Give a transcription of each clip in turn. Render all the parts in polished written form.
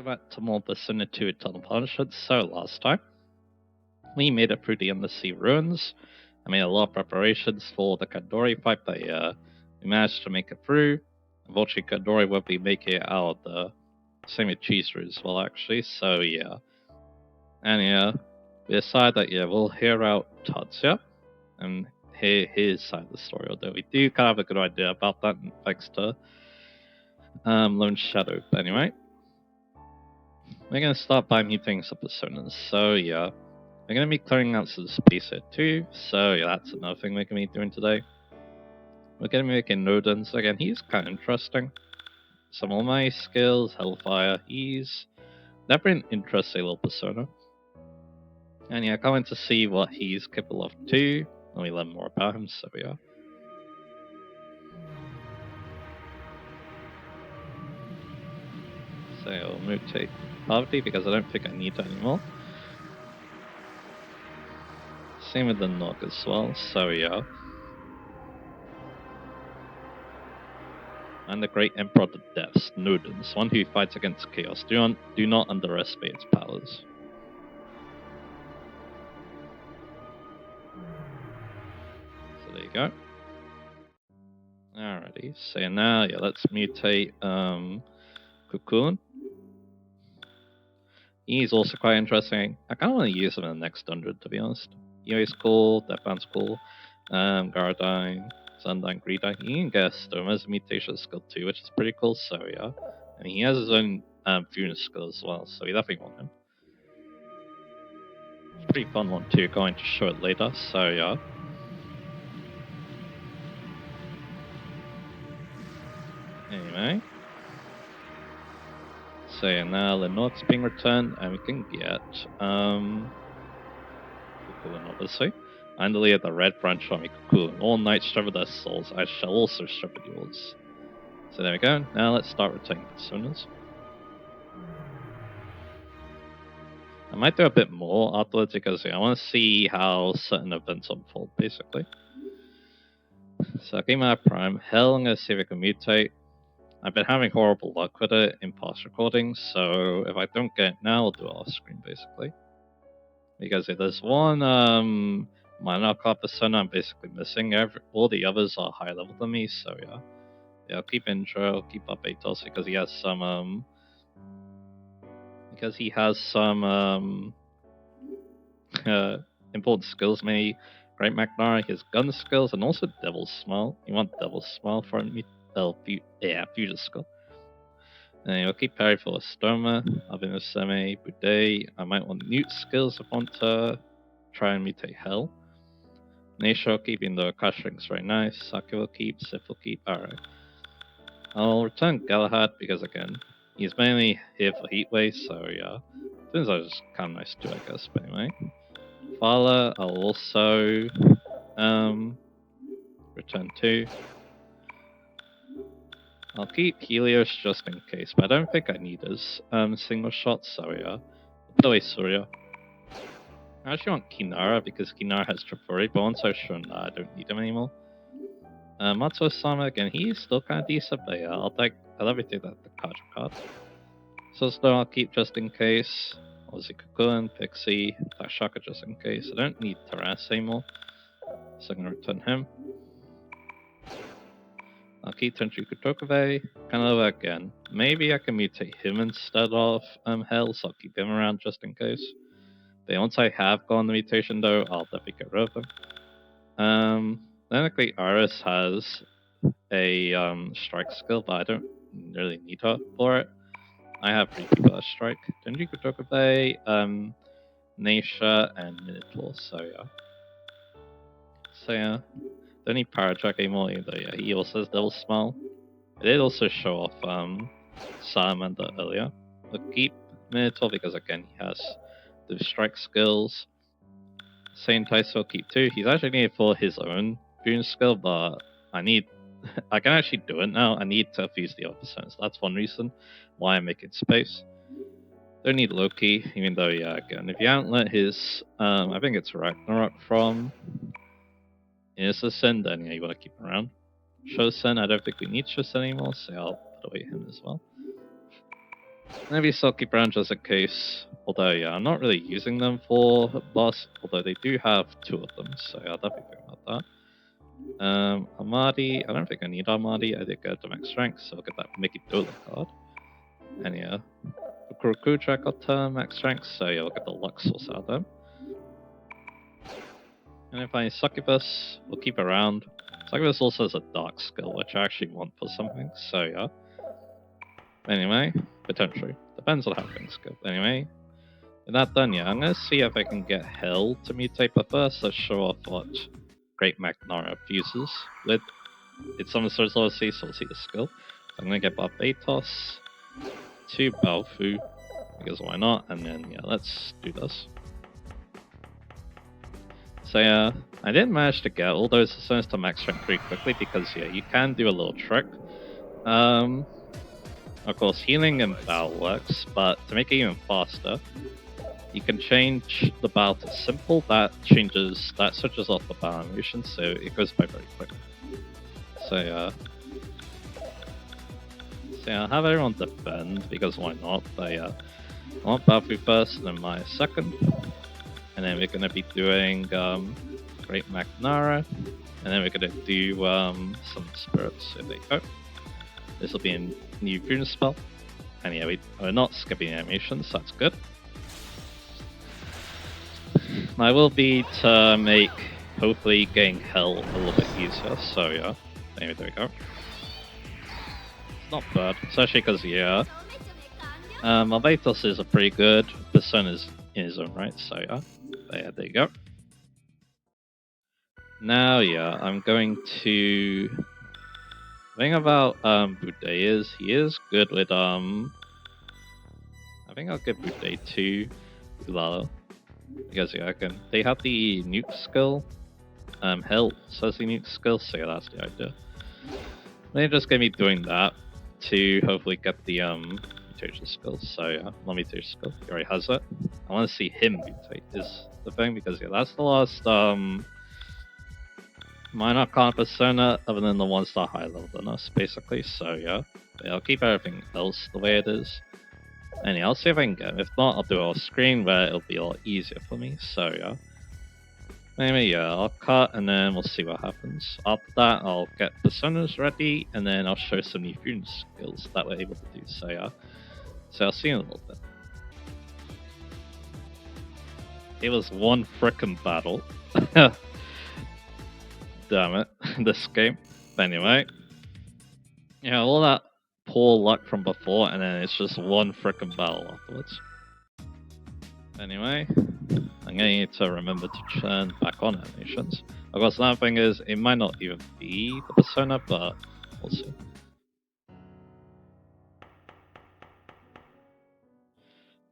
back to more Persona 2 Eternal Punishment. So last time, we made it through the Undersea Ruins. I made a lot of preparations for the Kandori fight, but we managed to make it through. Unfortunately, Kandori will be making it out of the same with Chizuru as well, actually. So yeah. And we decided that we'll hear out Tatsuya and hear his side of the story, although we do kind of have a good idea about that thanks to Lone Shadow. But anyway, we're going to start by meeting some personas. So yeah, we're going to be clearing out some space here too. So yeah, that's another thing we're going to be doing today. We're going to be making Nodens. Again, he's kind of interesting. Some of my skills, Hellfire, he's never an interesting little persona. And yeah, I can't wait to see what he's capable of too. Let me learn more about him, so yeah. So I'll mutate Poverty because I don't think I need that anymore. Same with the Nog as well, so yeah. And the Great Emperor of the Depths, Nodens, one who fights against Chaos. Do not underestimate its powers. So there you go. Alrighty, so now, let's mutate Cocoon. He's also quite interesting. I kind of want to use him in the next 100, to be honest. He's cool, Deathbound's cool, Garadine, Sundyne, Greedine. He can get Stone as a mutation skill too, which is pretty cool, so yeah. And he has his own fusion skill as well, so we definitely want him. It's a pretty fun one too, going to show it later, so yeah. Anyway. So yeah, now Lenore's being returned, and we can get Cocoon, obviously. And the leader of the Red Branch Army, Cocoon. All knights strive with their souls, I shall also strive with yours. So there we go, now let's start returning personas. I might do a bit more afterwards because I want to see how certain events unfold, basically. So Game Out Prime, Hell, I'm going to see if I can mutate. I've been having horrible luck with it in past recordings, so if I don't get it now, I'll do it off screen, basically. Because if there's one minor card persona I'm basically missing, all the others are higher level than me, so yeah. Yeah, I'll keep intro, I'll keep up Atos because he has some important skills, maybe Great Magnara, his gun skills, and also Devil's Smile. You want Devil's Smile for fusion skill. And you'll keep parry for Stoma, Abinoseme, Bude. I might want Newt skills if I want to try and mutate Hell. Nature will keep, even though Crash Ring's very nice. Saki will keep, Sif will keep, alright. I'll return Galahad because, again, he's mainly here for Heatwave, so yeah. Things are just kind of nice too, I guess, but anyway. Fala, I'll also return to. I'll keep Helios just in case, but I don't think I need his single shot, so yeah. By the way, Surya. I actually want Kinara because Kinara has Tripuri, but once I'm sure I don't need him anymore. Matsuo-sama, again, he's still kind of decent, but yeah, I'll everything that the card. So I'll keep just in case. Ozzy Cocoon, Pixie, Shaka just in case. I don't need Taras anymore, so I'm going to return him. I'll keep Tenjiku Tokove, Kanova again. Maybe I can mutate him instead of Hell, so I'll keep him around just in case. But once I have gone the mutation though, I'll definitely get rid of him. Technically Iris has a strike skill, but I don't really need her for it. I have 3 people that strike. Tenjiku Tokove, Naisha, and Minotaur, so yeah. So yeah. Don't need Paratrack anymore either, yeah. He also has Devil's Smile. I did also show off Salamander earlier. I'll keep Minotaur because again he has the strike skills. Same Taiso I'll keep too. He's actually needed for his own fusion skill, but I can actually do it now. I need to fuse the other personas. So that's one reason why I'm making space. Don't need Loki, even though again, if you haven't let his I think it's Ragnarok from Innocent, then you want to keep him around. Shosen, I don't think we need Shosen anymore, so I'll put away him as well. Maybe Silky Brown just in case. Although, yeah, I'm not really using them for boss, although they do have 2 of them, so yeah, I'll definitely think about that. Amadi, I don't think I need Amadi. I did get to max strength, so I'll get that Mickey Dolan card. And yeah, for Kurokuja got max strength, so yeah, I'll get the Luxus out of them. And if I Succubus, we'll keep around. Succubus also has a dark skill, which I actually want for something, so yeah. Anyway, potentially. Depends on how things go. Anyway, with that done, yeah, I'm gonna see if I can get Hell to mutate, but first let's show off what Great Magnara fuses with. It's on the Source Level C, so we'll see the skill. So I'm gonna get Barbatos to Balfu, because why not? And then, yeah, let's do this. So yeah, I did manage to get all those assassins to max strength pretty quickly because yeah, you can do a little trick. Of course, healing and battle works, but to make it even faster, you can change the battle to simple. That switches off the battle animation, so it goes by very quick. So yeah, I'll have everyone defend because why not? But yeah, I want Balfu first, and then Maya second. And then we're gonna be doing Great Magnara, and then we're gonna do some spirits. So there you go. This will be a new fusion spell, and yeah, we're not skipping animations, so that's good. My will be to make hopefully getting Hell a little bit easier. So yeah, anyway, there we go. It's not bad, especially because yeah, Malvatos is a pretty good Persona's in his own right. So yeah. But yeah, there you go. Now, yeah, I'm going to. The thing about Bude is he is good with I think I'll give Bude to Ulala because yeah, they have the nuke skill. Hell says the nuke skill, so yeah, that's the idea. They're just gonna be doing that to hopefully get the mutation skill. So yeah, one mutation skill. He already has it. I want to see him mutate is the thing because yeah, that's the last minor kind of persona other than the ones that are higher level than us, basically. So yeah, I'll keep everything else the way it is. And yeah, I'll see if I can get him. If not, I'll do it off screen where it'll be a lot easier for me. So yeah. Maybe yeah, I'll cut and then we'll see what happens. After that, I'll get personas ready and then I'll show some new fusion skills that we're able to do. So yeah. So I'll see you in a little bit. It was one frickin' battle. Damn it, this game. But anyway, yeah, all that poor luck from before, and then it's just one frickin' battle afterwards. Anyway, I'm gonna need to remember to turn back on animations. Of course, another thing is, it might not even be the persona, but we'll see.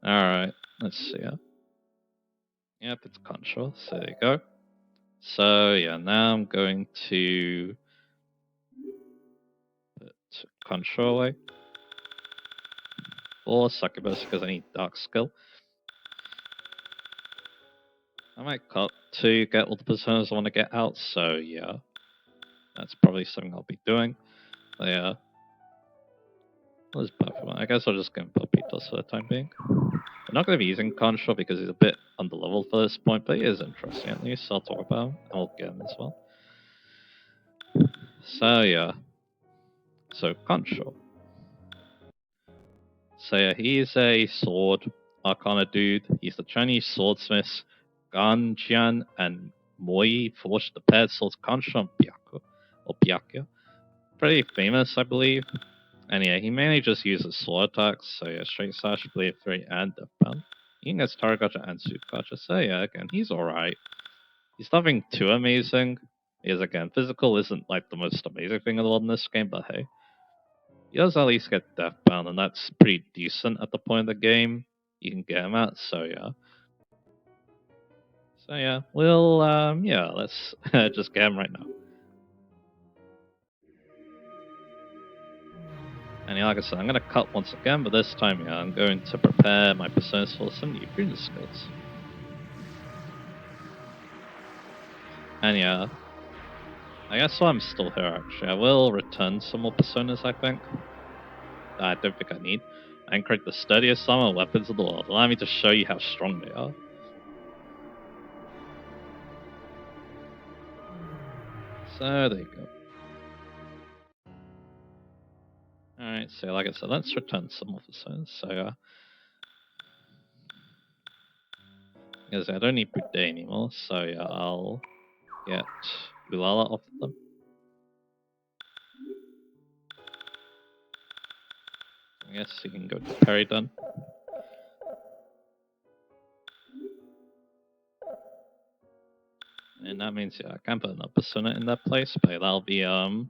Alright, let's see. Yep, it's control, so there you go. So yeah, now I'm going to put control away. Or succubus because I need dark skill. I might cut to get all the personas I want to get out, so yeah. That's probably something I'll be doing. But yeah. What is Pokemon? I guess I'll just go Palpitos for the time being. I'm not going to be using Control because he's a bit underleveled for this point, but he is interesting at least, so I'll talk about him. I'll get him as well. So yeah. So Control. So yeah, he's a sword arcana dude. He's the Chinese swordsmiths Gan Jian and Moi forged the paired swords Control and Byaku. Or Byaku. Pretty famous, I believe. And yeah, he mainly just uses sword attacks, so yeah, straight slash, blade 3, and deathbound. He can get Star Gotcha and Suit Gotcha, so yeah, again, he's alright. He's nothing too amazing. Because again, physical isn't like the most amazing thing in the world in this game, but hey. He does at least get deathbound, and that's pretty decent at the point of the game you can get him at, so yeah. So yeah, we'll, yeah, let's just get him right now. And yeah, like I said, I'm going to cut once again, but this time, yeah, I'm going to prepare my personas for some new fusion skills. And yeah, I guess while I'm still here, actually, I will return some more personas, I think. I don't think I need. and create the sturdiest summer weapons in the world. Allow me to show you how strong they are. So there you go. Alright, so like I said, let's return some officers. So, because I don't need Bude anymore, so yeah, I'll get Ulala off them. I guess you can go to Peridon. And that means, yeah, I can put another persona in that place, but that'll be, one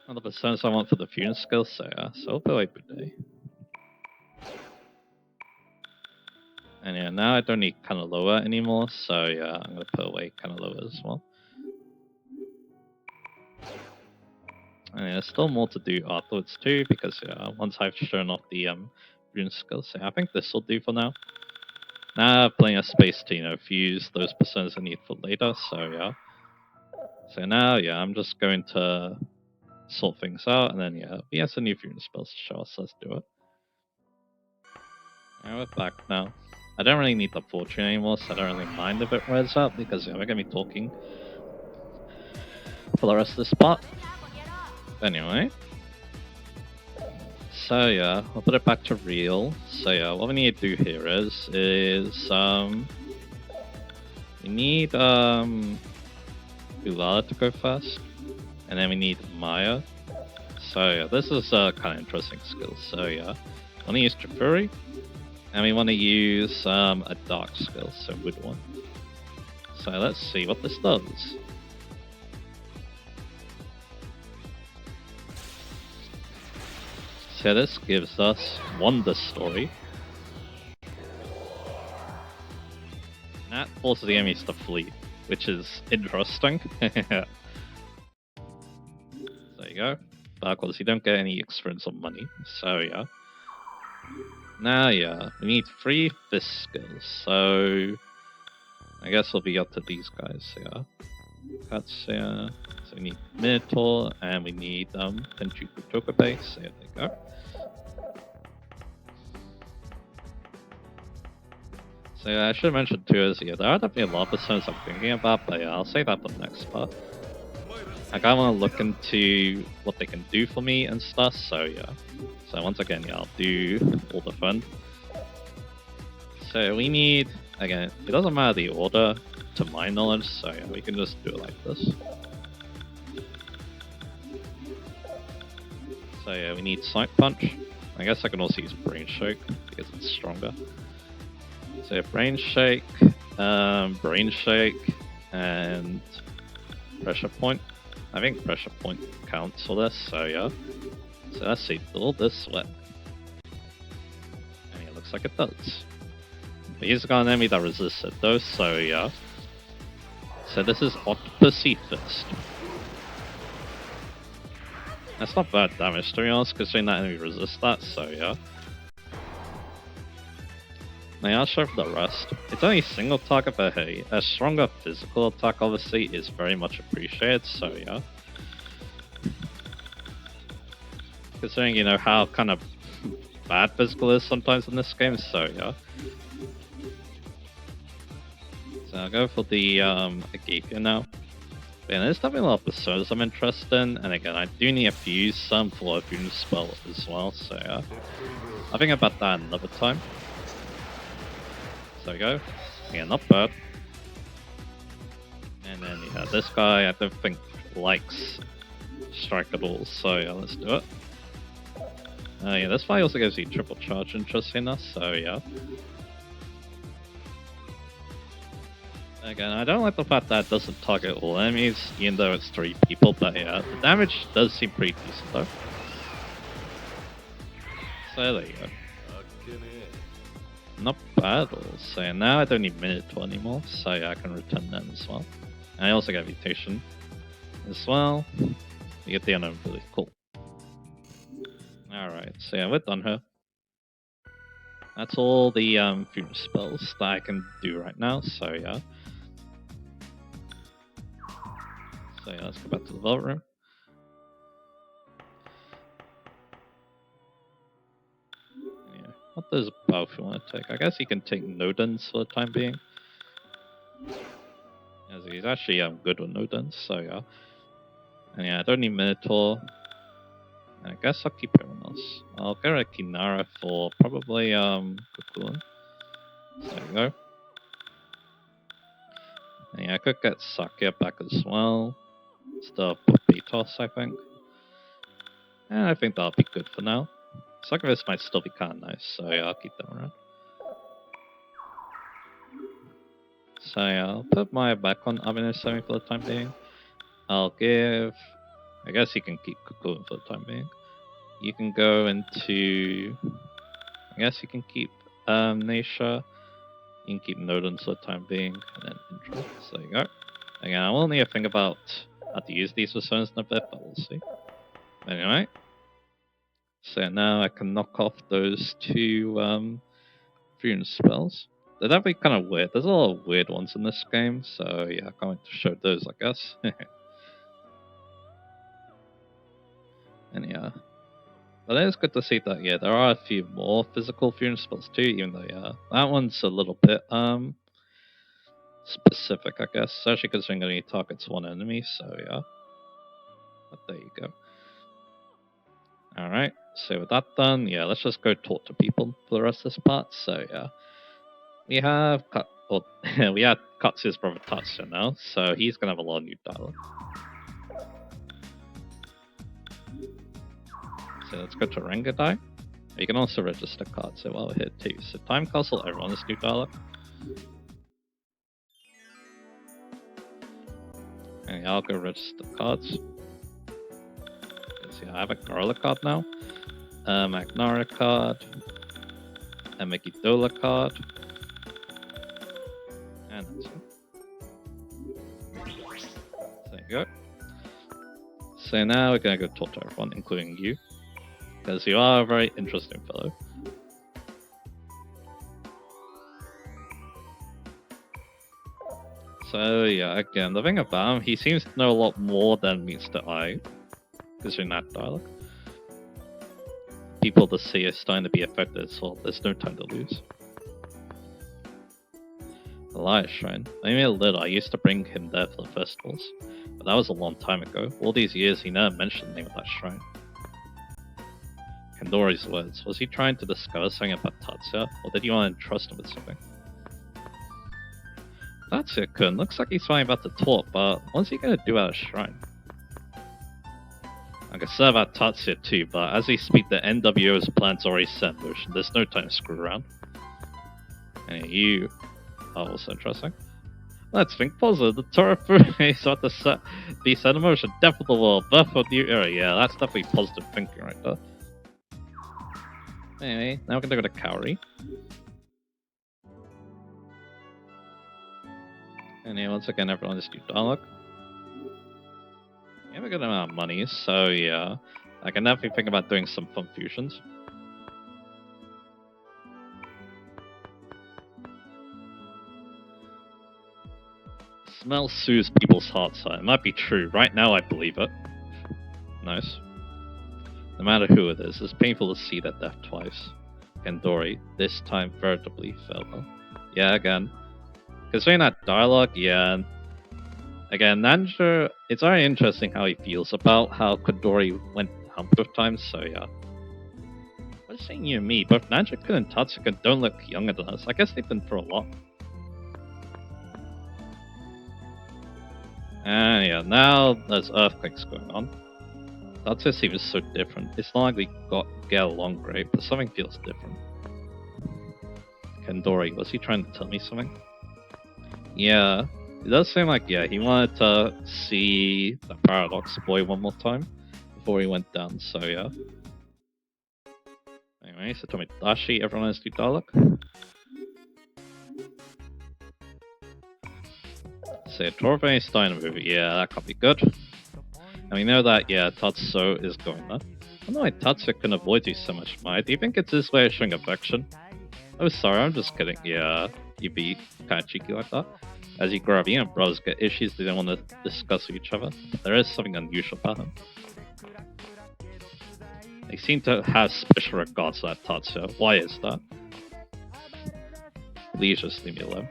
of the personas I want for the fusion skill, so yeah, so I'll put away Bude. And yeah, now I don't need Kanaloa anymore, so yeah, I'm gonna put away Kanaloa as well. And yeah, there's still more to do afterwards too, because yeah, once I've shown off the fusion skills, so yeah, I think this will do for now. Now I have plenty of space to, you know, fuse those personas I need for later, so yeah. So now, yeah, I'm just going to sort things out, and then yeah, he has a new fusion spells to show us, let's do it. Alright, we're back now. I don't really need the fortune anymore, so I don't really mind if it wears out, because yeah, we're gonna be talking for the rest of this part. Anyway. So yeah, I'll put it back to real. So yeah, what we need to do here is we need Ulala to go first, and then we need Maya. So yeah, this is kind of interesting skill. So yeah, I want to use Trifuri, and we want to use a dark skill, so wood one. So let's see what this does. So this gives us Wonder Story. And that forces the enemies to flee, which is interesting. There you go. But of course you don't get any experience or money, so yeah. Now yeah, we need 3 fist skills, so I guess we'll be up to these guys, yeah. Tatsuya, so we need Minotaur, and we need Tenchuku Tokabe, so there you go. So yeah, I should mention too is yeah, there are definitely a lot of personas I'm thinking about, but yeah, I'll say that for the next part. I kinda wanna look into what they can do for me and stuff, so yeah. So once again, yeah, I'll do all the fun. So we need, again, it doesn't matter the order to my knowledge, so yeah, we can just do it like this. So yeah, we need Sight Punch. I guess I can also use Brain Shake because it's stronger. So Brain Shake, and Pressure Point. I think Pressure Point counts for this, so yeah. So let's see, all this way. And it looks like it does. But he's got an enemy that resists it though, so yeah. So this is Octopusy Fist. That's not bad damage to be honest, considering that enemy resists that, so yeah. Now I'll show for the rest. It's only single target, but hey, a stronger physical attack obviously is very much appreciated, so yeah. Considering, you know, how kind of bad physical is sometimes in this game, so yeah. So I'll go for the Agithia now. But yeah, there's definitely a lot of personas I'm interested in, and again, I do need to fuse some for a fusion spell as well, so yeah. I'll think about that another time. So there we go. Yeah, not bad. And then yeah, this guy I don't think likes strike at all, so yeah, let's do it. Yeah, this guy also gives you triple charge, interesting enough, so yeah. Again, I don't like the fact that it doesn't target all enemies, even though it's 3 people, but yeah, the damage does seem pretty decent though. So there you go. Not bad at all. So yeah, now I don't need Minotaur anymore, so yeah, I can return them as well. And I also get Mutation as well. You get the unknown ability, cool. Alright, so yeah, we're done here. That's all the fusion spells that I can do right now, so yeah. So yeah, let's go back to the vault room. What does both you want to take? I guess he can take Nodens for the time being. As he's actually good with Nodens, so yeah. And yeah, I don't need Minotaur. And I guess I'll keep everyone else. I'll get a Kinara for probably Cocoon. So there you go. And yeah, I could get Sakya back as well. Instead of Betos, I think. And I think that'll be good for now. Succubus might still be kind of nice, so yeah, I'll keep them around. So yeah, I'll put my back on Avinash 7 for the time being. I'll give... I guess you can keep Cocoon for the time being. You can go into... I guess you can keep Nasha. You can keep Nodens for the time being, and then Intro. So there you go. Again, I will need to think about how to use these returns in a bit, but we'll see. Anyway. So now I can knock off those two fusion spells. They're definitely kind of weird. There's a lot of weird ones in this game, so yeah, I can't wait to show those, I guess. And yeah. But it is good to see that, yeah, there are a few more physical fusion spells too, even though, yeah, that one's a little bit, specific, I guess. Especially considering it only targets one enemy, so yeah. But there you go. Alright, so with that done, yeah, let's just go talk to people for the rest of this part, so yeah. We have we have Katsuya's brother Tatsuya now, so he's gonna have a lot of new dialogue. So let's go to Rengadai. You can also register cards, so while we're here too. So Time Castle, everyone has new dialogue. And I'll go register cards. See, I have a Garla card now, a Magnara card, a Megidola card, and that's it. There you go. So now we're gonna go talk to everyone, including you, because you are a very interesting fellow. So yeah, again, the thing about him, he seems to know a lot more than meets the eye, considering that dialogue. People to see are starting to be affected, so there's no time to lose. Elias Shrine. I mean, a little. I used to bring him there for the festivals, but that was a long time ago. All these years, he never mentioned the name of that shrine. Kandori's words. Was he trying to discover something about Tatsuya, or did you want to entrust him with something? Tatsuya-kun looks like he's finally about to talk, but what's he gonna do at a shrine? I can say about Tatsuya too, but as we speak, the NWO's plan's already set in motion. There's no time to screw around. And you are also interesting. Let's think positive. The Torafu is about to be set in motion. Death of the world, birth of new era. Yeah, that's definitely positive thinking right there. Anyway, now we're gonna go to Kaori. And yeah, once again, everyone is new dialogue. We have a good amount of money, so yeah. I can definitely think about doing some fun fusions. Smell soothes people's hearts, so it might be true. Right now, I believe it. Nice. No matter who it is, it's painful to see that death twice. Kandori, this time veritably farewell. Yeah, again. Considering that dialogue, yeah. Again, Nanja, it's very interesting how he feels about how Kandori went down both times, so yeah. What is saying you and me? Both Nanja-kun and Tatsuya don't look younger than us. I guess they've been through a lot. And yeah, now there's earthquakes going on. Tatsuya seems so different. It's not like we get along great, but something feels different. Kandori, was he trying to tell me something? Yeah, it does seem like, yeah, he wanted to see the Paradox Boy one more time before he went down, so yeah. Anyway, so Tomodachi, everyone has new dialogue. So Torbe is starting a movie, yeah, that can't be good. And we know that, yeah, Tatsuya is going there. I don't know why Tatsuya can avoid you so much, Maya. Do you think it's his way of showing affection? Oh, sorry, I'm just kidding. Yeah, you'd be kind of cheeky like that. As you grow up, you know, brothers get issues they don't want to discuss with each other. But there is something unusual about him. They seem to have special regards to that Tatsuya. Why is that? Please just leave me alone.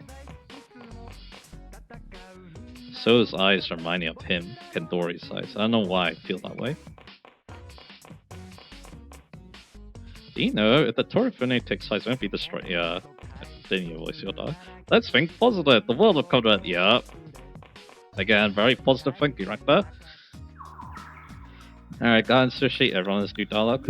So his eyes remind me of him, Kendori's eyes. I don't know why I feel that way. Do you know, if the Torifune takes size, won't be destroyed. Yeah, then your voice, you'll die. Let's think positive. The world will come to it. Yeah. Again, very positive thinking right there. Alright, go and sushi. Everyone, let's do dialogue.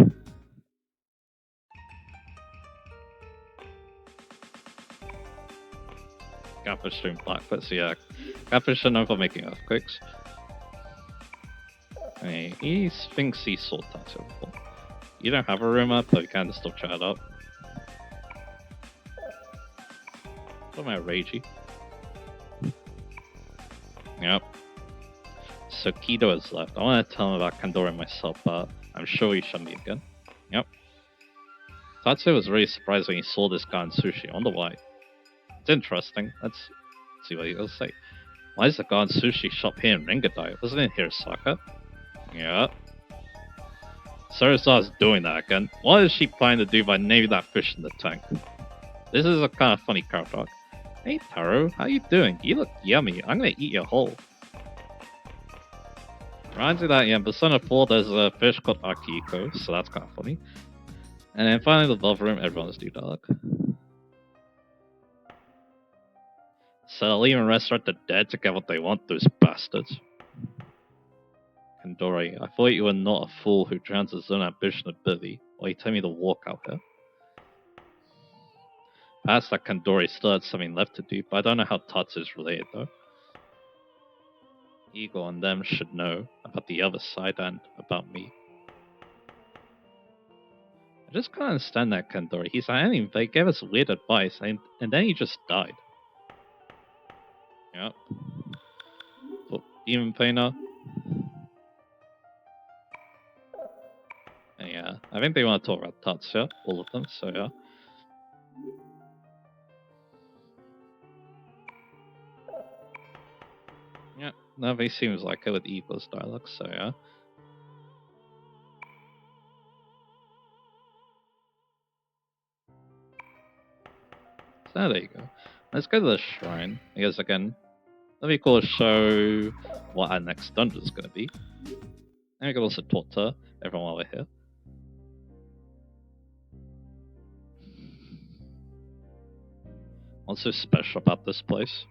Catfish doing blackfoots, yeah. Catfish are known for making earthquakes. Hey, he thinks he saw Tatsuya before. You don't have a rumor, but we can still chat it up. What am I, ragey? Yep. So Kido is left. I want to tell him about Kandori myself, but I'm sure we shouldn't be again. Yep. Tatsuya was really surprised when he saw this guy in sushi. I wonder why. It's interesting. Let's see what he will say. Why is the guy in sushi shop here in Ringadai? Wasn't it Hirosaka? Yeah. Sarasa's doing that again. What is she planning to do by naming that fish in the tank? This is a kind of funny character arc. Hey Taro, how you doing? You look yummy. I'm gonna eat your whole. Reminds me that, yeah, in Persona 4 there's a fish called Akihiko, so that's kind of funny. And then finally the love room, everyone's do dialogue. So they'll even restaurant the dead to get what they want, those bastards. Kandori, I thought you were not a fool who drowns his own ambition and ability, or you tell me to walk out here. Perhaps that Kandori still had something left to do, but I don't know how Tatsu is related though. Igor and them should know about the other side and about me. I just can't understand that Kandori. He's like, anyway, they gave us weird advice, and then he just died. Yep. Oh, Demon Painter. Yeah, I think they want to talk about Tatsuya, all of them, so yeah. Yeah, nobody seems like it with Igor's dialogue, so yeah. So there you go. Let's go to the shrine. I guess again, let me call show what our next dungeon is going to be. And we can also talk to everyone while we're here. What's so special about this place?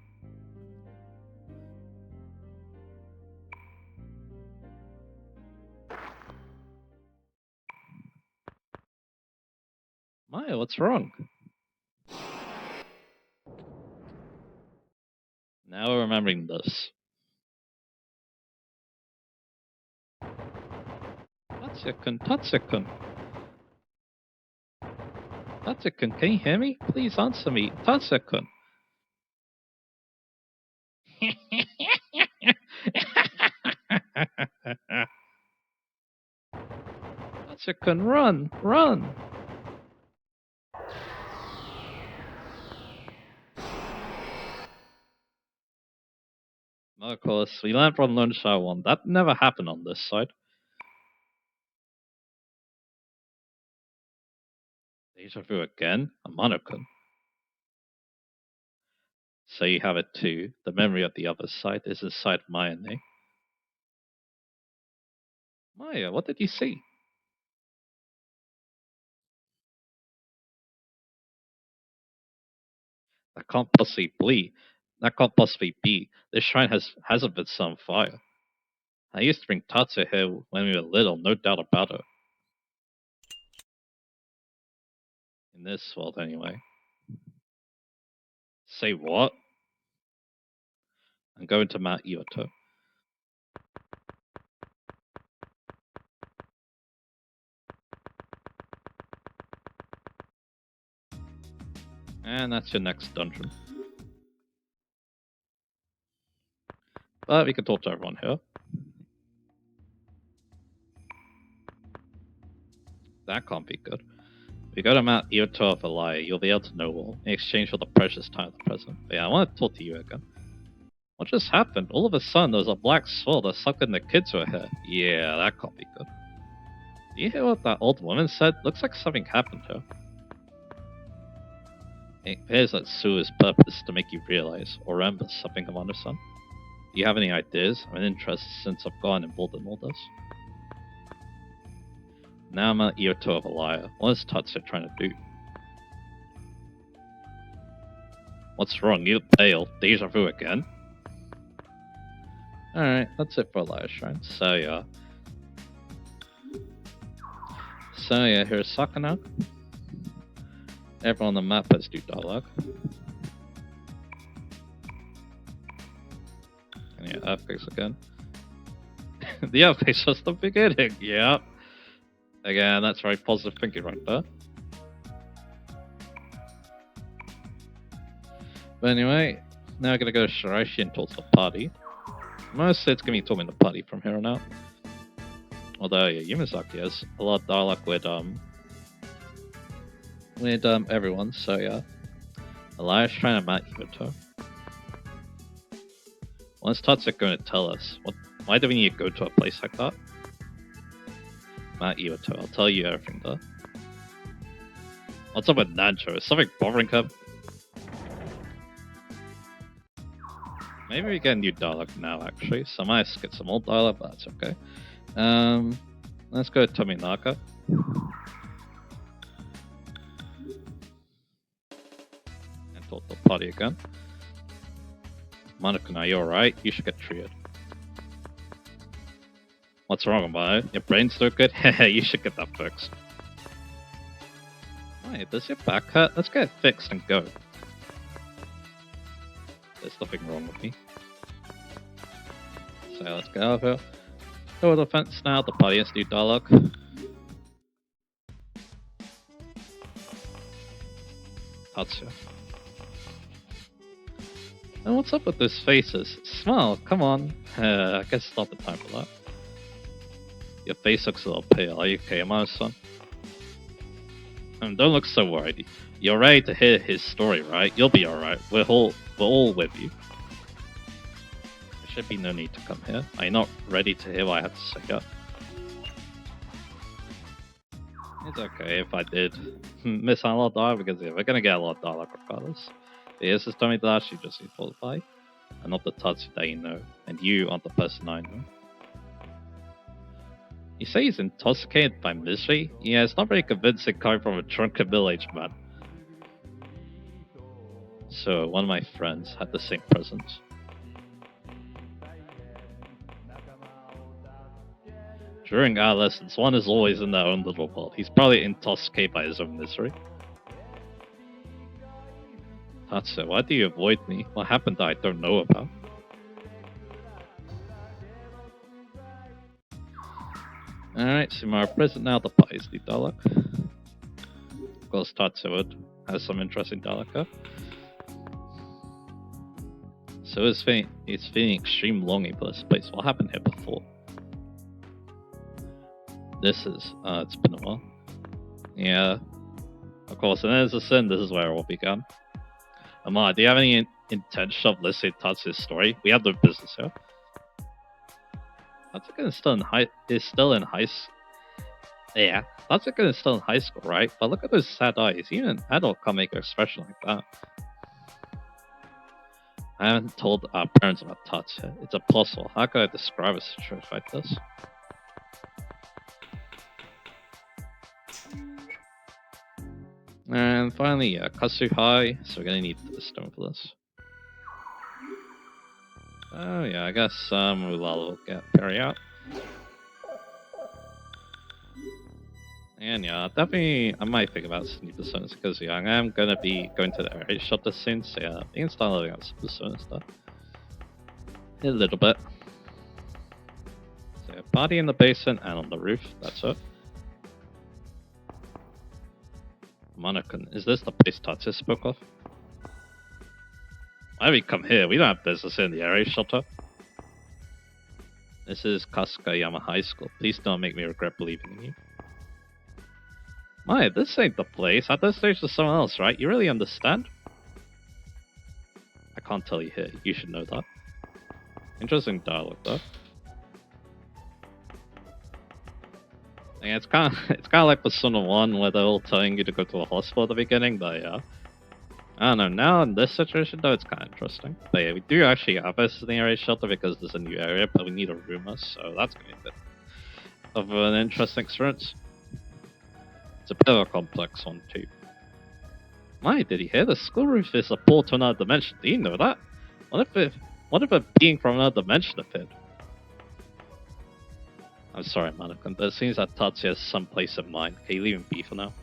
Maya, what's wrong? Now we're remembering this. Tatsuya-kun, Tatsuya-kun. Tatsuya-kun, can you hear me? Please answer me. Tatsuya-kun. Tatsuya-kun, run! Run! Of course, we learned from Lundsha 1. That never happened on this side. Deja vu again? Amano-kun. So you have it too. The memory of the other side is inside Maya, eh? Maya, what did you see? That can't possibly be. That can't possibly be. This shrine hasn't been set on fire. I used to bring Tatsuya here when we were little, no doubt about it. In this world, anyway. Say what? I'm going to Mount Iwato. And that's your next dungeon. But we can talk to everyone here. That can't be good. If you go to Mount Iwato of Elia, you'll be able to know all, in exchange for the precious time of the present. But yeah, I want to talk to you again. What just happened? All of a sudden, there was a black swirl that sucked in the kids who were here. Yeah, that can't be good. Do you hear what that old woman said? Looks like something happened to her. It appears that Sua's purpose to make you realize or remember something of Son. Do you have any ideas? I'm interested since I've gotten involved in all this. Now I'm at Ioto of a liar. What is Tatsuya trying to do? What's wrong? You look pale. Deja vu again? Alright, that's it for Liar Shrine. So yeah, here's Sakana. Everyone on the map has do dialogue. And yeah, earthquakes again. The earthquake's just the beginning, yeah. Again, that's very positive thinking right there. But anyway, now we're gonna go to Shiraishi and towards the party. Mostly it's gonna be talking the party from here on out. Although yeah, Yumazaki has a lot of dialogue with everyone, so yeah. Elias trying to map Ioto. What's Tatsuya going to tell us? Why do we need to go to a place like that? Map Ioto, I'll tell you everything there. What's up with Nancho? Is something bothering her? Maybe we get a new dialogue now, actually. So I might skip some old dialogue, but that's okay. Let's go to Tominaka. And talk to the party again. Monica, are you alright? You should get treated. What's wrong about it? Your brain's still good? You should get that fixed. Wait, does your back hurt? Let's get it fixed and go. There's nothing wrong with me. So let's get out of here. Go to the fence now, the party has to do dialogue. Tatsuya. And what's up with those faces? Smile, come on. I guess it's not the time for that. Your face looks a little pale. Are you okay, Amano-san? Don't look so worried. You're ready to hear his story, right? You'll be alright. We're all with you. There should be no need to come here. Are you not ready to hear what I have to say yet? It's okay if I did miss out a lot of dialogue, because yeah, we're gonna get a lot of dialogue regardless. This is Tomidachi, you just need to qualify. I'm not the Tatsuya that you know, and you aren't the person I know. You say he's intoxicated by misery? Yeah, it's not very convincing coming from a drunken middle-aged man. So, one of my friends had the same presence. During adolescence, one is always in their own little world. He's probably intoxicated by his own misery. Tatsuya, why do you avoid me? What happened that I don't know about? Alright, Sumaru present now, the party's the dialogue. Of course, Tatsuya has some interesting dialogue. So he's feeling extreme longing for this place. What happened here before? This is, it's been a while. Yeah. Of course, and there's a sin, this is where it all began. Amar, do you have any intention of listening to Tatsuya's story? We have no business here. Tatsuya is still in high school. Yeah, Tatsuya is still in high school, right? But look at those sad eyes. Even an adult can't make an expression like that. I haven't told our parents about Tatsuya. It's impossible. How could I describe a situation like this? And finally, yeah, Katsuhai. So we're gonna need the stone for this. Oh yeah, I guess Mulala will get Perry out. And yeah, definitely I might think about some new personas because yeah, I am gonna be going to the area shelter soon, so yeah, we can start loading up some persona stuff. A little bit. So yeah, party in the basement and on the roof, that's it. Monokun, is this the place Tatsuya spoke of? Why do we come here? We don't have business in the area shelter. This is Kasukayama High School. Please don't make me regret believing in you. My, this ain't the place. At this stage there's someone else, right? You really understand? I can't tell you here. You should know that. Interesting dialogue, though. Yeah, it's kind of like Persona 1 where they're all telling you to go to a hospital at the beginning, but yeah. I don't know, now in this situation though, it's kind of interesting. But yeah, we do actually have a scenario shelter because there's a new area, but we need a rumor, so that's going to be a bit of an interesting experience. It's a bit of a complex one too. My, did you hear? The school roof is a portal to another dimension. Do you know that? What if a being from another dimension appeared? I'm sorry, Mannequin, but it seems that Tatsuya has some place in mind. Can you leave him be for now?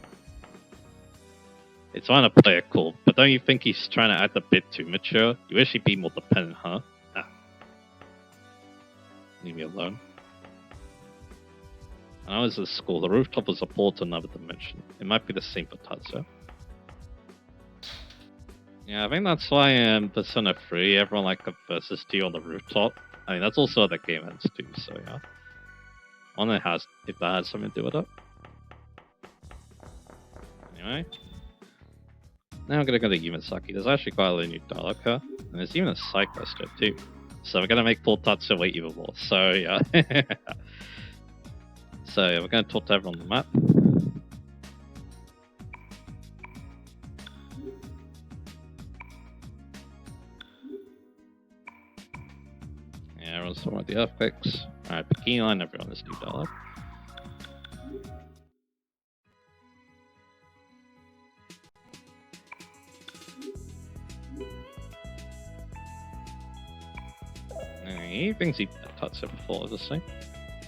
It's trying to play it cool, but don't you think he's trying to act a bit too mature? You wish he'd be more dependent, huh? Ah. Leave me alone. When I was at school, the rooftop was a portal to another dimension. It might be the same for Tatsuya. Yeah, I think that's why in Persona 3, everyone like converses to you on the rooftop. I mean, that's also how the game ends too, so yeah. I wonder if that has something to do with it. Anyway. Now I'm gonna go to Yumasaki. There's actually quite a lot of new dialogue here, and there's even a side quest here too. So we're gonna make poor Tatsuya wait even more. So yeah. So we're gonna talk to everyone on the map. Yeah, everyone's talking about the earthquakes. Alright, bikini line, everyone has new dialogue. He thinks he Tatsuya before, obviously.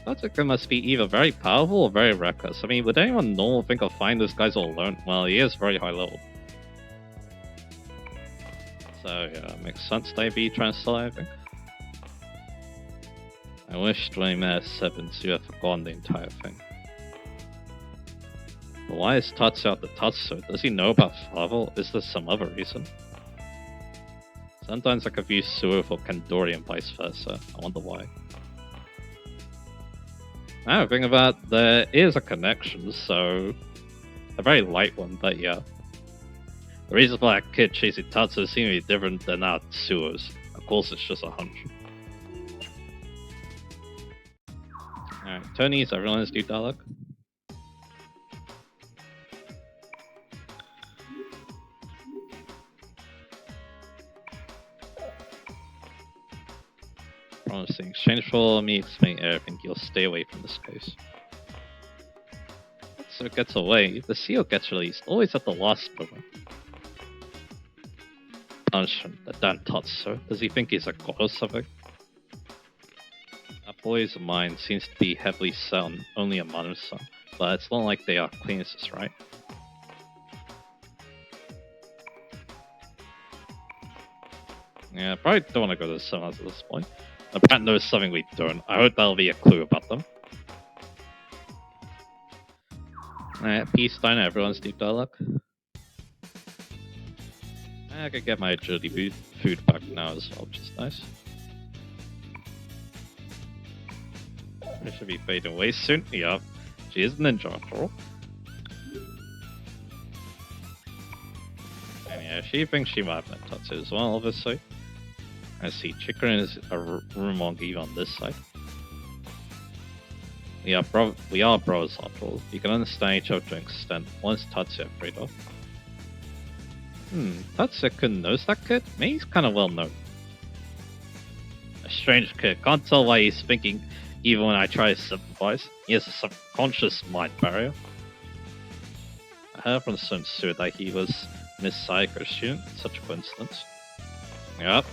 Tatsuya must be either very powerful or very reckless. I mean, would anyone normal think of finding this guy's all alone? Well, he is very high level. So yeah, it makes sense that he'd be trying to sell everything. I wish when he met at 7 to have forgotten the entire thing. But why is Tatsuya at the Tatsuya? Does he know about Flavel? Is there some other reason? Sometimes I confuse Suo for Kandori and vice versa. I wonder why. Now think about there is a connection, so a very light one, but yeah. The reason why that kid chasing Tatsuya seems to be different than our Suo's. Of course, it's just a hunch. Alright, Tony's everyone has new dialogue. Promising exchange for me, explain everything. You'll stay away from this case. So it gets away. The seal gets released, always at the last moment. Punishment, the damn Tatsuya. Does he think he's a god or something? That boy's mind seems to be heavily set on only a Manu-san, but it's not like they are acquaintances, right? Yeah, probably don't want to go to the seminars at this point. The Pat knows something we don't. I hope that'll be a clue about them. Alright, peace sign, everyone's deep dialogue. I could get my agility food back now as well, which is nice. It should be fading away soon. Yup. She is ninja after all. And yeah, she thinks she might have met Tatsuya as well, obviously. I see Chikrin is a Rumongi on this side. We are brothers after all. We can understand each other to an extent. Once Tatsuya afraid of. Tatsuya couldn't notice that kid? Maybe he's kind of well known. A strange kid. Can't tell why he's thinking even when I try to sympathize. He has a subconscious mind barrier. I heard from some Suit that he was Miss Saiko's student. Such a coincidence. Yep.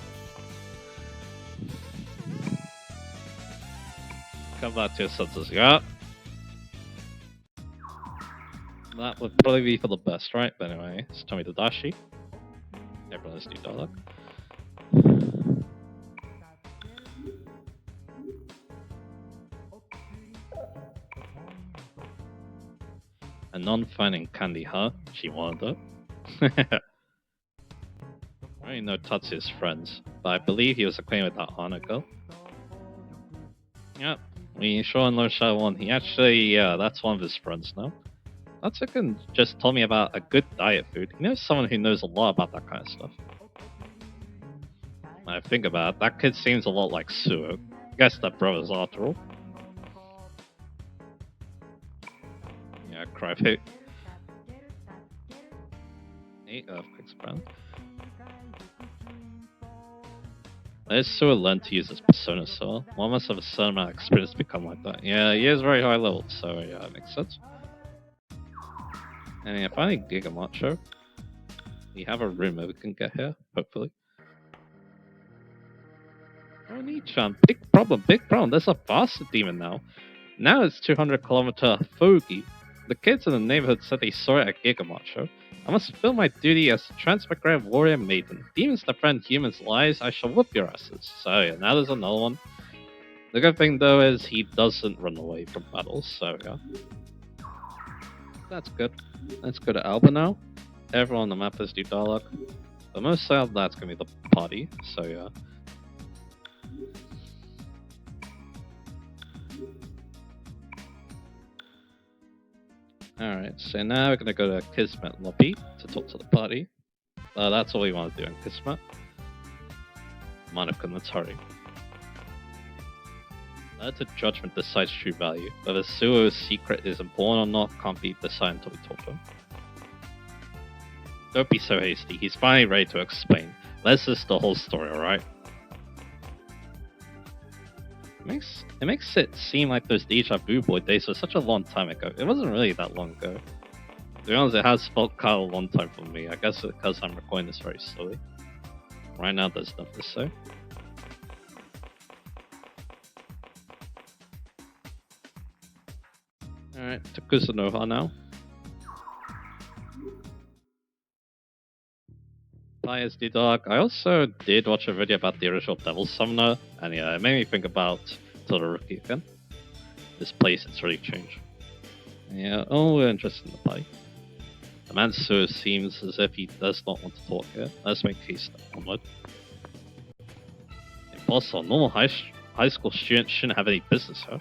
Come back to your senses, yeah. That would probably be for the best, right? But anyway, it's Tomi Tadashi. Everyone has new dialogue. A non-finding candy, huh? She wanted it. I only know Tatsuya's friends, but I believe he was acquainted with that Hana girl. Yep. We saw in Lord Shadow 1, he actually, yeah, that's one of his friends now. Tatsuya can just tell me about a good diet food. He knows someone who knows a lot about that kind of stuff. When I think about it, that kid seems a lot like Suo. I guess they're brothers after all. crybaby. 8 earthquakes around. Let's sort of learn to use this persona so one must have a certain amount of experience to become like that. Yeah, he is very high level, so yeah, that makes sense. And yeah, finally Giga Macho. We have a room that we can get here, hopefully. Oh, Nichan, big problem. There's a bastard demon now. Now it's 200-kilometer fogey. The kids in the neighborhood said they saw it at Giga Macho. I must fulfill my duty as transmigrant warrior maiden. Demons that friend humans' lives, I shall whoop your asses. So yeah, now there's another one. The good thing though is he doesn't run away from battles, so yeah. That's good. Let's go to Alba now. Everyone on the map is due dialogue. But most of that's gonna be the party, so yeah. Alright, so now we're gonna go to Kismet lobby to talk to the party. That's all we want to do in Kismet. Monica Natari. Let the judgment decides true value. Whether Suo's secret is important or not can't be decided until we talk to him. Don't be so hasty, he's finally ready to explain. Let's just the whole story, alright? It makes it seem like those Deja Vu Boy days were such a long time ago. It wasn't really that long ago. To be honest, it has felt kind of a long time for me. I guess because I'm recording this very slowly. Right now, there's nothing to say. Alright, to Kusanova now. Hi, SD Dog. I also did watch a video about the original Devil Summoner, and yeah, it made me think about Todoroki again. This place has really changed. Yeah, we're interested in the play. The man so seems as if he does not want to talk here. Let's make case step onward. Impossible. Normal high school student shouldn't have any business here.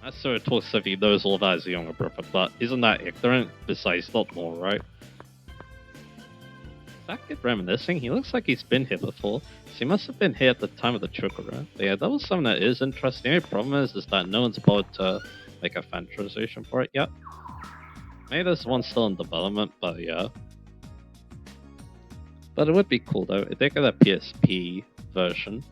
Master talks as if he knows all that as a younger brother, but isn't that ignorant? Besides, he's not more, right? That kid reminiscing? He looks like he's been here before, so he must have been here at the time of the Chokora. But yeah, that was something that is interesting. The only problem is that no one's bothered to make a fan translation for it yet. Maybe there's one still in development, but yeah. But it would be cool though. It did get a PSP version.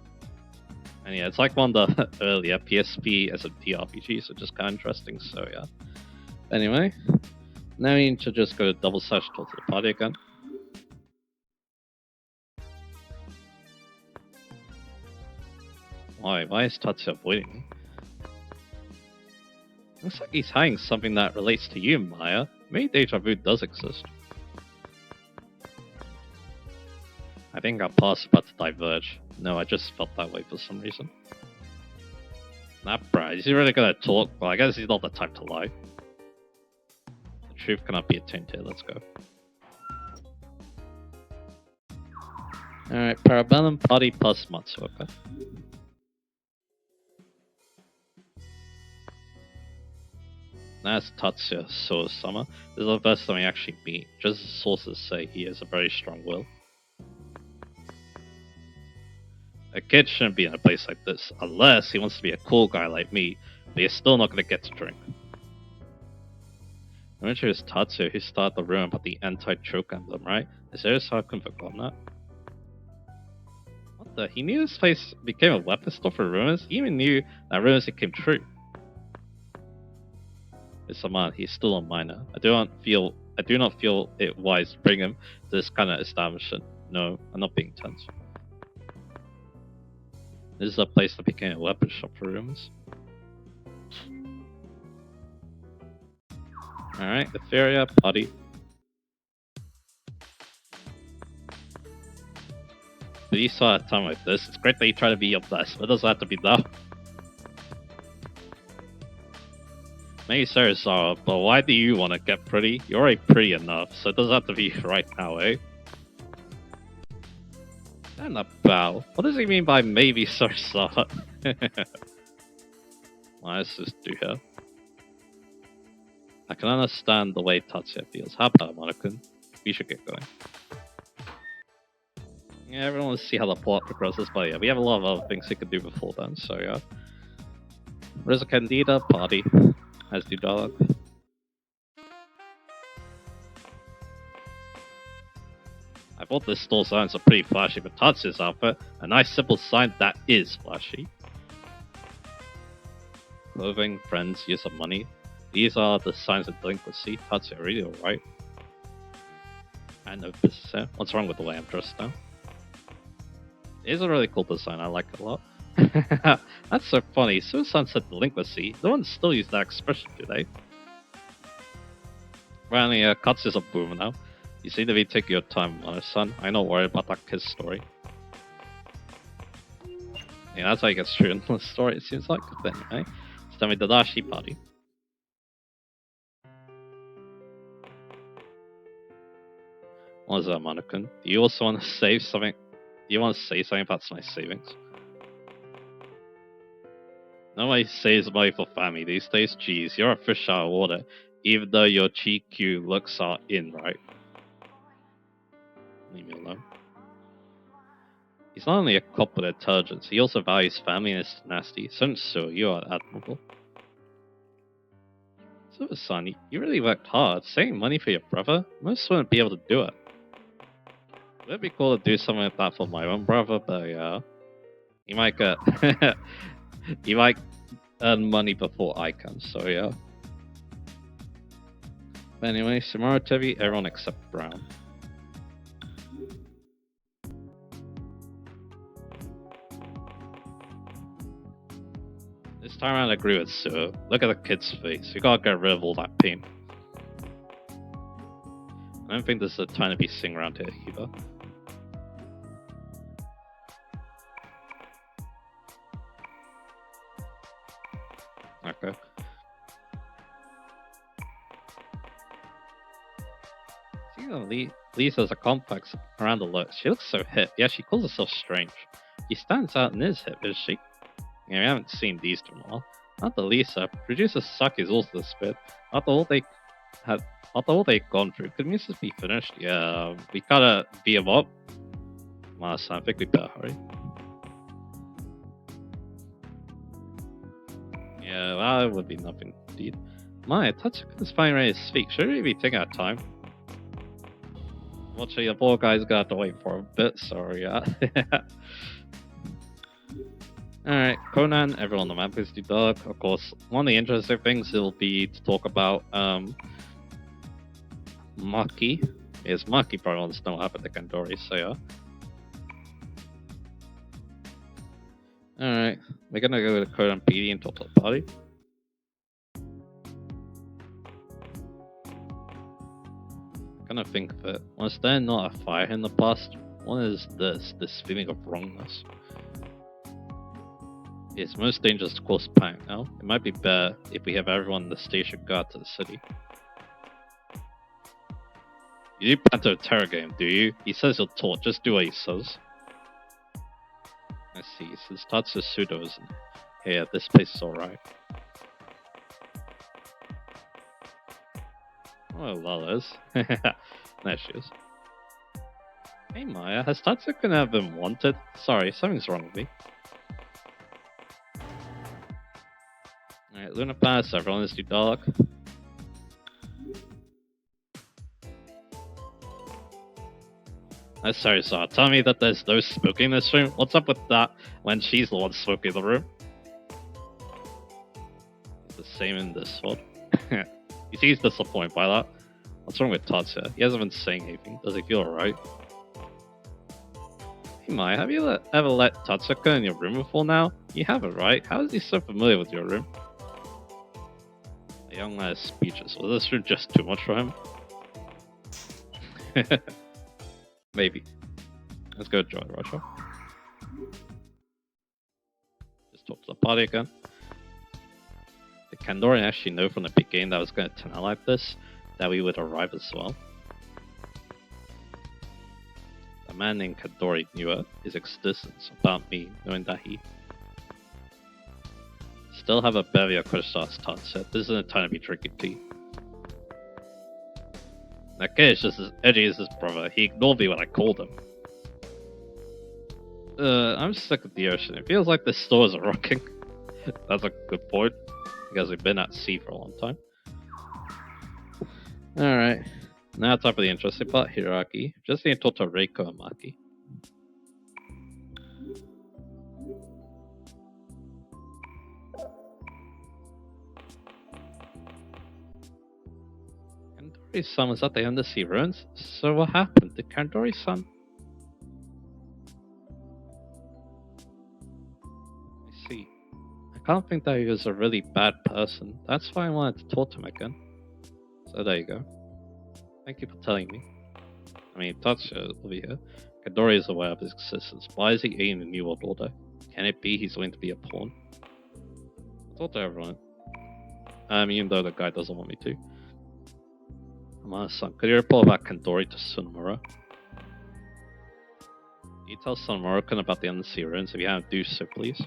And yeah, it's like one of the earlier PSP SMP RPGs, so just kind of interesting, so yeah. Anyway, now we need to just go to double slash talk to the party again. Why is Tatsuya avoiding me? Looks like he's hiding something that relates to you, Maya. Maybe Deja Vu does exist. I think our paths about to diverge. No, I just felt that way for some reason. Nah, bruh, is he really gonna talk? Well, I guess he's not the type to lie. The truth cannot be attained here, let's go. Alright, Parabellum Party plus Matsuoka. That's Tatsuya Soma. This is the first time we actually meet. Just as sources say, he has a very strong will. A kid shouldn't be in a place like this, unless he wants to be a cool guy like me, but he's still not going to get to drink. I'm sure it's Tatsuya who started the rumor about the anti-choke emblem, right? Is there how I can forget that? What the? He knew this place became a weapon store for rumors? He even knew that rumors became true. It's a man, he's still a minor. I do not feel it wise to bring him to this kind of establishment. No, I'm not being tense. This is a place that became a weapon shop for rumors. Alright, Etheria, party. But you saw a time like this. It's great that you try to be your best, but it doesn't have to be now. Maybe sorry, Zara, but why do you want to get pretty? You're already pretty enough, so it doesn't have to be right now, eh? And a bow. What does he mean by maybe sorry, Zara? Well, let's just do here. I can understand the way Tatsuya feels. How about Monokun? We should get going. Yeah, everyone wants to see how the plot progresses, but yeah, we have a lot of other things we could do before then, so yeah. Reza Candida, party. As do dialogue. I thought this store signs are pretty flashy, but Tatsuya's outfit, a nice simple sign that is flashy. Clothing, friends, use of money. These are the signs of delinquency. Tatsuya really alright. And no business. What's wrong with the way I'm dressed now? It is a really cool design, I like it a lot. That's so funny. Susan said delinquency. No one still use that expression, do they? Apparently, Katsuya's a boomer now. You seem to be taking your time on it, son. I'm not worried about that kid's story. Yeah, that's how he gets through in the story, it seems like. But anyway, it's time with the Dashi party. What is that, Manukun? Do you also want to save something? Do you want to say something about my savings? Nobody saves money for family these days. Jeez, you're a fish out of water, even though your GQ looks are in, right? Leave me alone. He's not only a cop with intelligence, he also values family and is nasty. So you are admirable. So, son, you really worked hard. Saving money for your brother? Most wouldn't be able to do it. It would be cool to do something like that for my own brother, but yeah. He might get... he might earn money before I can, so yeah. But anyway, Samara TV, everyone except Brown. This time around I agree with Sue. Look at the kid's face. You gotta get rid of all that pain. I don't think this is a time to be singing around here either. Okay. See, Lisa's a complex around the look. She looks so hip. Yeah, she calls herself strange. She stands out and is hip, is she? Yeah, we haven't seen these two in a while. Not the Lisa. Producer Saki is also the spit. After all they've gone through, could Mrs. be finished? Yeah, we gotta beat him up. Last time, I think we better hurry. Yeah, that would be nothing indeed. My, Tatsuya's finally ready to speak. Should we be taking our time? Watching the poor guy's gonna have to wait for a bit, so yeah. Alright, Conan, everyone on the map is the dog. Of course, one of the interesting things will be to talk about Maki. Yes, Maki probably wants to know what happened to Kandori, so yeah. Alright, we're gonna go to Conan PD and talk to the party. I'm gonna think that was there not a fire in the past? What is this feeling of wrongness? It's most dangerous to cause panic now. It might be better if we have everyone in the station go out to the city. You do plan to interrogate him, do you? He says he'll talk, just do what he says. I see, since Tatsuya Sudo isn't here, this place is alright. Oh, Lala's. There she is. Hey Maya, has Tatsuya been wanted? Sorry, something's wrong with me. Alright, Luna Pass, everyone is too dark. I'm sorry, Sarah. Tell me that there's no smoking in this room? What's up with that when she's the one smoking in the room? It's the same in this one. You see he's disappointed by that. What's wrong with Tatsuya? He hasn't been saying anything. Does he feel alright? Hey Mai, have you ever let Tatsuya in your room before now? You haven't, right? How is he so familiar with your room? The young man is speechless. Was this room just too much for him? Maybe. Let's go join Russia. Just talk to the party again. Did Kandori actually know from the beginning that I was going to turn out like this? That we would arrive as well? A man named Kandori knew his existence about me, knowing that he still have a bevy of questions asked Tatsuya. This isn't a time to be drinking tea. That kid is just as edgy as his brother. He ignored me when I called him. I'm sick of the ocean. It feels like the stores are rocking. That's a good point, because we've been at sea for a long time. Alright. Now time for the interesting part, hierarchy. Just need to talk to Reiko and Maki. Kandori-san was at the undersea ruins. So what happened to Kandori-san? I see. I can't think that he was a really bad person. That's why I wanted to talk to him again. So there you go. Thank you for telling me. I mean, Tatsuya will be here. Kandori is aware of his existence. Why is he aiding the New World Order? Can it be he's going to be a pawn? I talk to everyone. Even though the guy doesn't want me to. Amana-san, could you report about Kandori to Tsunomura? Can you tell Tsunomura about the undersea ruins? If you have, do so, please.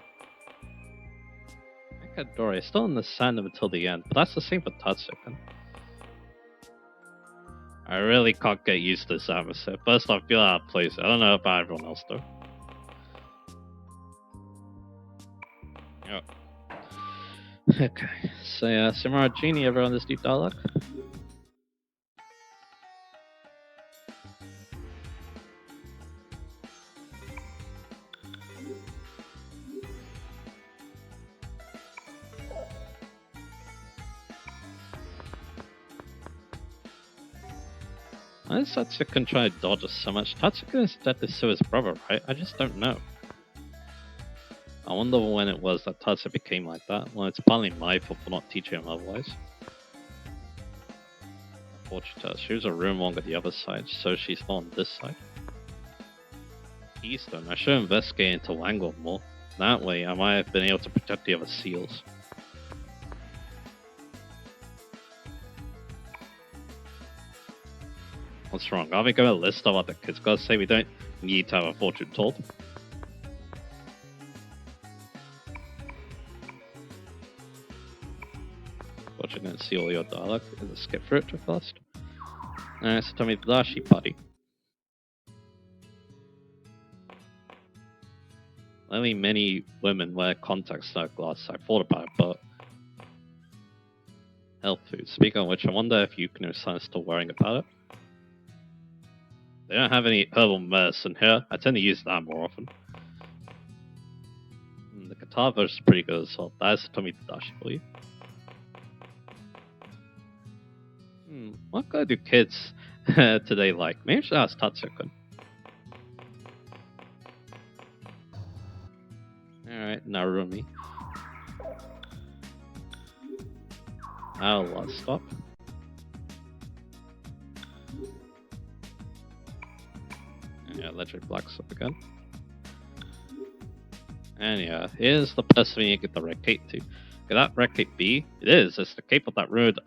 Kandori is still understand him until the end, but that's the same for Tatsuya. I really can't get used to this atmosphere. First, I feel out of place. I don't know about everyone else, though. Yep. Okay, so Samara Genie, ever on this deep dialogue? Why does Tatsuya try to dodge us so much? Tatsuya is dead to Sua's brother, right? I just don't know. I wonder when it was that Tatsuya became like that. Well, it's partly my fault for not teaching him otherwise. Fortune she was a room along at the other side, so she's not on this side. Keystone, I should investigate into Wangle more. That way, I might have been able to protect the other seals. What's wrong? Are we going to list of other kids? Gotta say we don't need to have a fortune told. Fortune didn't see all your dialogue. Let's skip through it too fast. So tell me the Dashi party. Only many women wear contacts without glasses. I thought about it, but health food. Speaking of which, I wonder if Yukino-san is still worrying about it. They don't have any herbal medicine here. I tend to use that more often. The guitar version is pretty good as well. That's Tomi Tadashi for you. What kind do kids today like? Maybe I should ask Tatsuya-kun. Alright, Narumi. I'll stop. Yeah, electric blocks up again. And yeah, here's the person you get the red cape to. Could that red cape be? It is. It's the cape of that ruined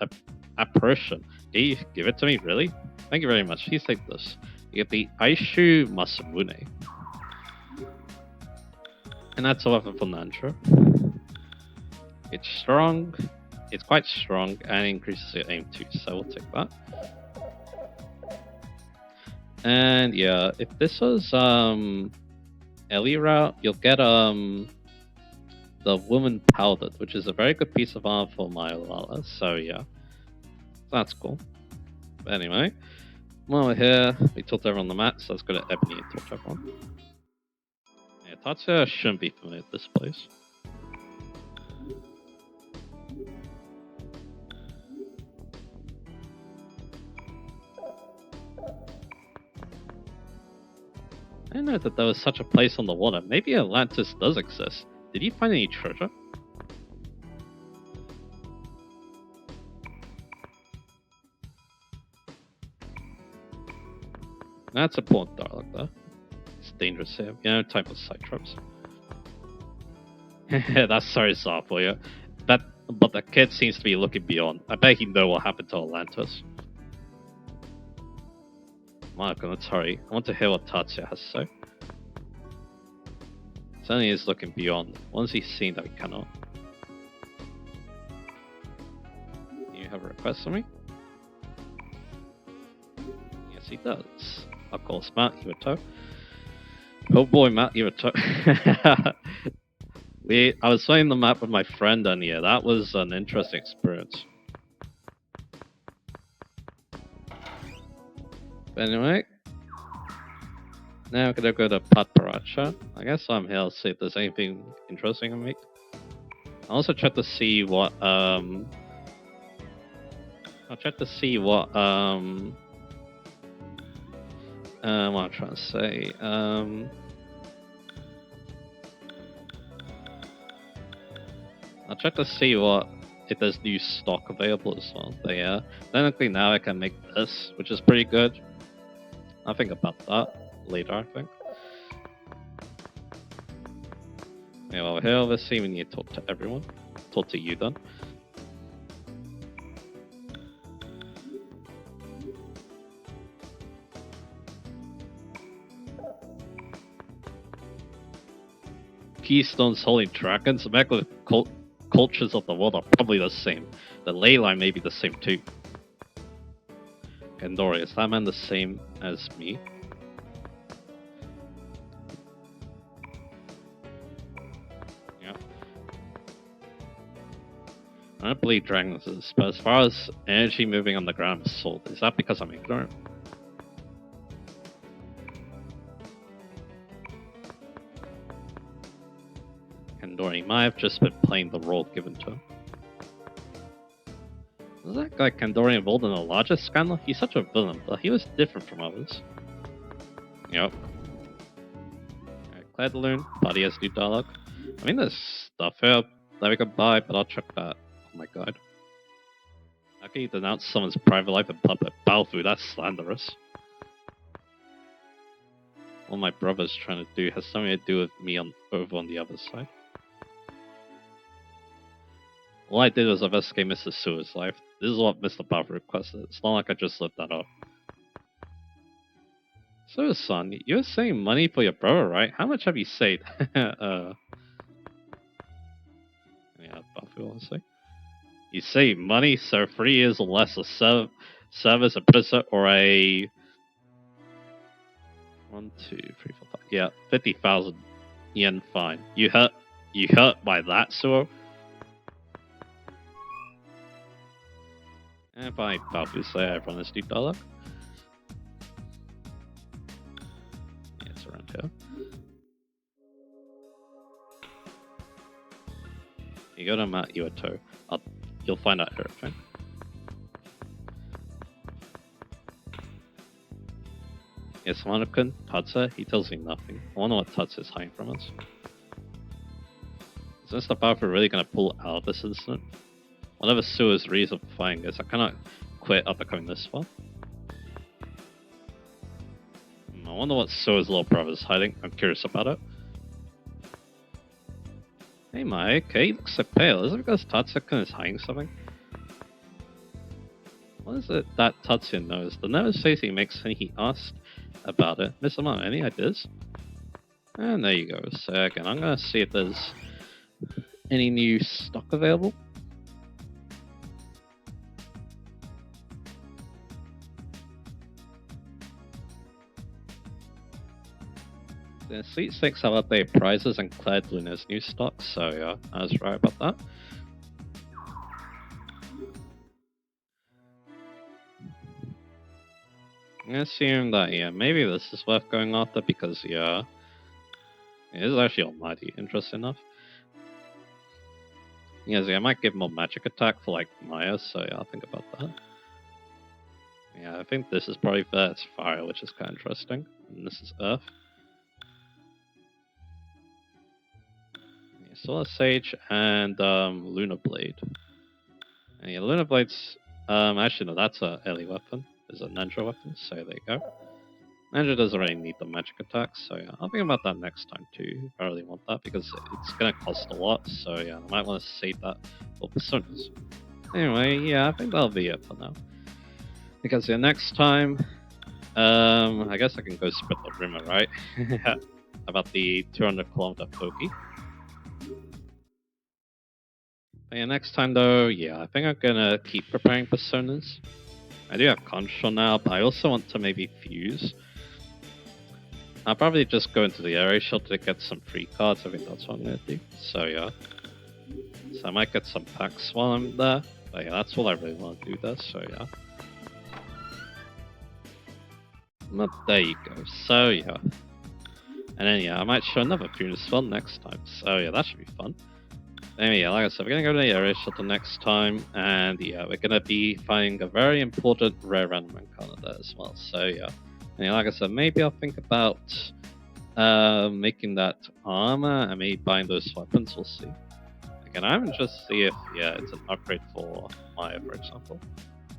apparition. Did you give it to me? Really? Thank you very much. Please take this. You get the Aishu Masamune. And that's a weapon for Nantra. It's strong. It's quite strong and increases your aim too, so we'll take that. And yeah, if this was Ellie route, you'll get the Woman Powdered, which is a very good piece of armor for Myolala, so yeah. That's cool. But anyway, while we're here, we talked over on the map, so let's go to Ebony and talk to everyone. Yeah, Tatsuya shouldn't be familiar with this place. I didn't know that there was such a place on the water. Maybe Atlantis does exist. Did you find any treasure? That's important dialogue though. It's dangerous here. You know, type of side traps. That's sorry, Saw for you. But the kid seems to be looking beyond. I bet he know what happened to Atlantis. Marco, let's hurry. I want to hear what Tatsuya has to say. Certainly is looking beyond. Once he's seen that we cannot. You have a request for me? Yes, he does. Of course, Matt Iwato. Oh boy, Matt Iwato. I was playing the map with my friend, and yeah, that was an interesting experience. But anyway, now I'm gonna go to Patparacha. I guess I'm here to see if there's anything interesting to make. I also check to see what I'll check to see what I'm trying to say. I'll check to see what if there's new stock available as well. But yeah, technically now I can make this, which is pretty good. I'll think about that later, I think. Yeah, well, here obviously we need to talk to everyone. Talk to you then. Keystone's holding dragons. Back with cultures of the world are probably the same. The ley line may be the same too. Kandori, is that man the same as me? Yeah. I don't believe dragons is, but as far as energy moving on the ground is sold, is that because I'm ignorant? Kandori might have just been playing the role given to him. Was that guy Kandori involved in the largest scandal? He's such a villain, but he was different from others. Yep. Alright, Claire de Lune, body has new dialogue. I mean, there's stuff here that we could buy, but I'll check that. Oh my god. How can you denounce someone's private life and public? Balfu, that's slanderous. What my brother's trying to do has something to do with me over on the other side. All I did was investigate Mr. Sewer's life. This is what Mr. Balfu requested. It's not like I just looked that up. So, son, you were saving money for your brother, right? How much have you saved? Yeah, Balfu, honestly. You save money, so 3 years or less of service, a prison, or a 1, 2, 3, 4, 5. Yeah, 50,000 yen fine. You hurt by that, Suo? And fine, Balfu say everyone is $2. Yeah, it's around here. You go to Mount Iwato. You'll find out everything. Yes, Monokun, Tatsuya, he tells me nothing. I wonder what Tatsuya is hiding from us. Is Mr. Balfour really gonna pull out of this incident? Whatever Sua's reason for fighting this, I cannot quit after coming this far. I wonder what Sua's little brother's hiding. I'm curious about it. Hey Mike, he looks so pale. Is it because Tatsuya is hiding something? What is it that Tatsuya knows? The nervous face he makes when he asked about it. Mr. Mom, any ideas? And there you go. So again, I'm gonna see if there's any new stock available. The Sweet Six have updated prices and Claire de Lune's new stock, so yeah, I was right about that. I'm gonna assume that, yeah, maybe this is worth going after because, yeah, it is actually almighty interesting enough. Yes, yeah, I might give more magic attack for, like, Maya, so yeah, I'll think about that. Yeah, I think this is probably fair. It's fire, which is kind of interesting. And this is earth. Yeah, Solar Sage and Lunar Blade. And yeah, Lunar Blade's actually no, that's a Ellie weapon. There's a ninja weapon, so there you go. Ninja doesn't really need the magic attacks, so yeah, I'll think about that next time too, if I really want that, because it's gonna cost a lot, so yeah, I might want to save that for personas. Anyway, yeah, I think that'll be it for now. Because yeah, next time, I guess I can go spread the rumor, right? About the 200-kilometer pokey. But yeah, next time though, yeah, I think I'm gonna keep preparing personas. I do have Control now, but I also want to maybe fuse. I'll probably just go into the area shop to get some free cards. I think that's what I'm gonna do. So yeah. So I might get some packs while I'm there. But yeah, that's what I really want to do there, so yeah. But there you go. So yeah. And then yeah, I might show another Punic Spell next time. So yeah, that should be fun. Anyway, yeah, like I said, we're gonna go to the area shuttle next time, and yeah, we're gonna be finding a very important rare random encounter there as well. So yeah, and yeah, like I said, maybe I'll think about making that armor and maybe buying those weapons. We'll see. Again, I'm just see if yeah, it's an upgrade for Maya, for example.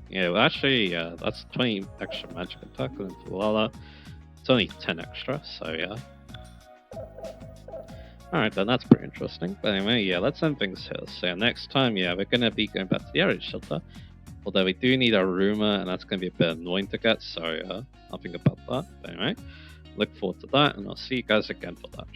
Yeah, well, actually, yeah, that's 20 extra magic attack, and for Lala, it's only 10 extra. So yeah. Alright, then that's pretty interesting. But anyway, yeah, let's end things here. So yeah, next time, yeah, we're gonna be going back to the area shelter. Although we do need a rumor, and that's gonna be a bit annoying to get, so yeah, I'll think about that. But anyway, look forward to that, and I'll see you guys again for that.